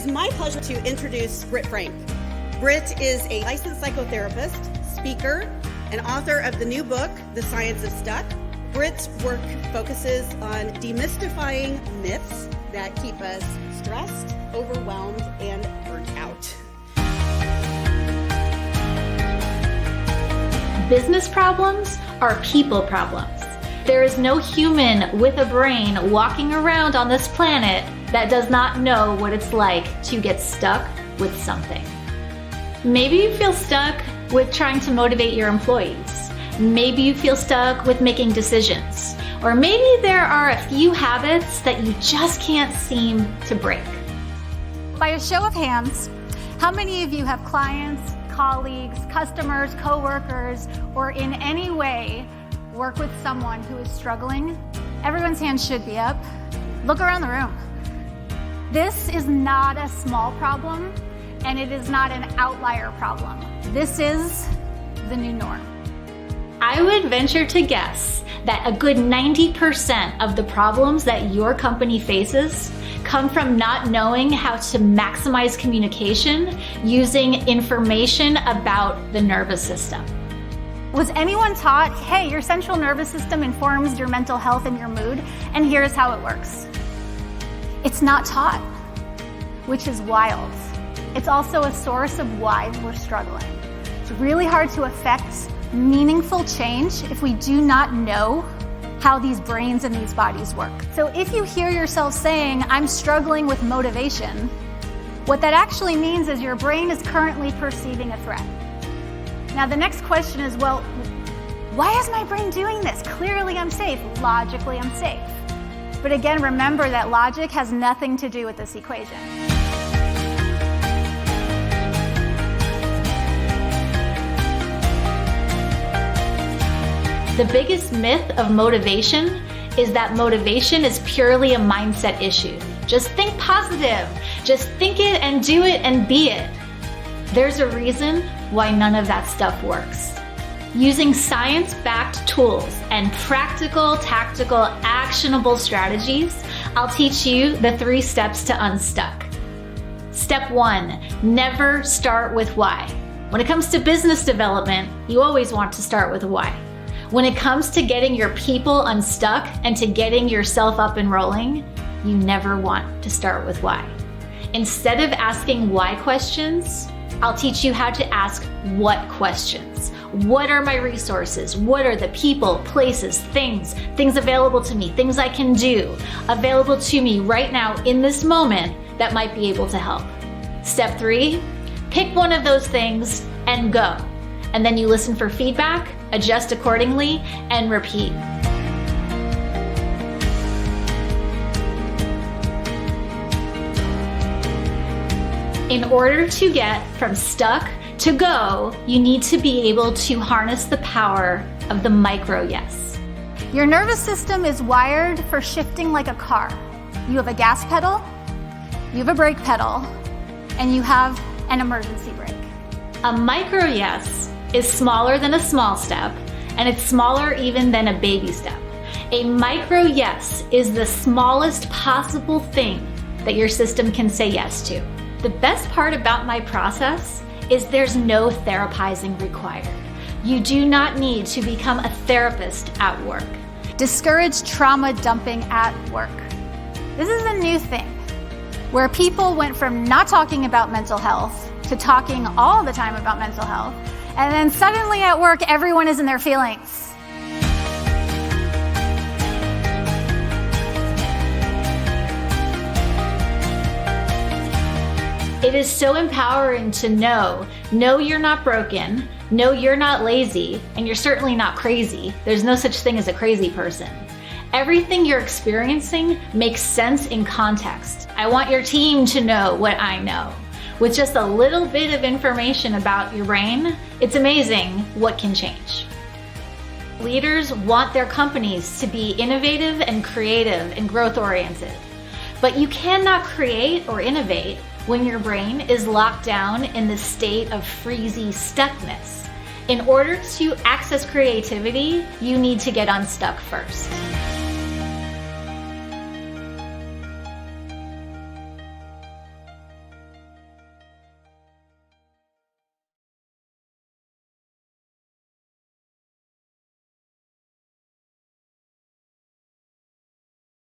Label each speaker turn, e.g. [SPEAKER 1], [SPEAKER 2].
[SPEAKER 1] It's my pleasure to introduce Britt Frank. Britt is a licensed psychotherapist, speaker, and author of the new book, The Science of Stuck. Britt's work focuses on demystifying myths that keep us stressed, overwhelmed, and burnt out.
[SPEAKER 2] Business problems are people problems. There is no human with a brain walking around on this planet that does not know what it's like to get stuck with something. Maybe you feel stuck with trying to motivate your employees. Maybe you feel stuck with making decisions. Or maybe there are a few habits that you just can't seem to break.
[SPEAKER 3] By a show of hands, how many of you have clients, colleagues, customers, coworkers, or in any way work with someone who is struggling? Everyone's hand should be up. Look around the room. This is not a small problem, and it is not an outlier problem. This is the new norm.
[SPEAKER 2] I would venture to guess that a good 90% of the problems that your company faces come from not knowing how to maximize communication using information about the nervous system.
[SPEAKER 3] Was anyone taught, hey, your central nervous system informs your mental health and your mood, and here's how it works? It's not taught, which is wild. It's also a source of why we're struggling. It's really hard to affect meaningful change if we do not know how these brains and these bodies work. So if you hear yourself saying, I'm struggling with motivation, what that actually means is your brain is currently perceiving a threat. Now the next question is, well, why is my brain doing this? Clearly I'm safe. Logically I'm safe. But again, remember that logic has nothing to do with this equation.
[SPEAKER 2] The biggest myth of motivation is that motivation is purely a mindset issue. Just think positive. Just think it and do it and be it. There's a reason why none of that stuff works. Using science-backed tools and practical, tactical, actionable strategies, I'll teach you the 3 steps to unstuck. Step 1, never start with why. When it comes to business development, you always want to start with why. When it comes to getting your people unstuck and to getting yourself up and rolling, you never want to start with why. Instead of asking why questions, I'll teach you how to ask what questions. What are my resources? What are the people, places, things available to me, things I can do, available to me right now in this moment that might be able to help? Step 3, pick one of those things and go. And then you listen for feedback, adjust accordingly, and repeat. In order to get from stuck to go, you need to be able to harness the power of the micro yes.
[SPEAKER 3] Your nervous system is wired for shifting like a car. You have a gas pedal, you have a brake pedal, and you have an emergency brake.
[SPEAKER 2] A micro yes is smaller than a small step, and it's smaller even than a baby step. A micro yes is the smallest possible thing that your system can say yes to. The best part about my process is there's no therapizing required. You do not need to become a therapist at work.
[SPEAKER 3] Discourage trauma dumping at work. This is a new thing where people went from not talking about mental health to talking all the time about mental health, and then suddenly at work everyone is in their feelings.
[SPEAKER 2] It is so empowering to know you're not broken, know you're not lazy, and you're certainly not crazy. There's no such thing as a crazy person. Everything you're experiencing makes sense in context. I want your team to know what I know. With just a little bit of information about your brain, it's amazing what can change. Leaders want their companies to be innovative and creative and growth-oriented. But you cannot create or innovate when your brain is locked down in the state of freezy stuckness. In order to access creativity, you need to get unstuck first.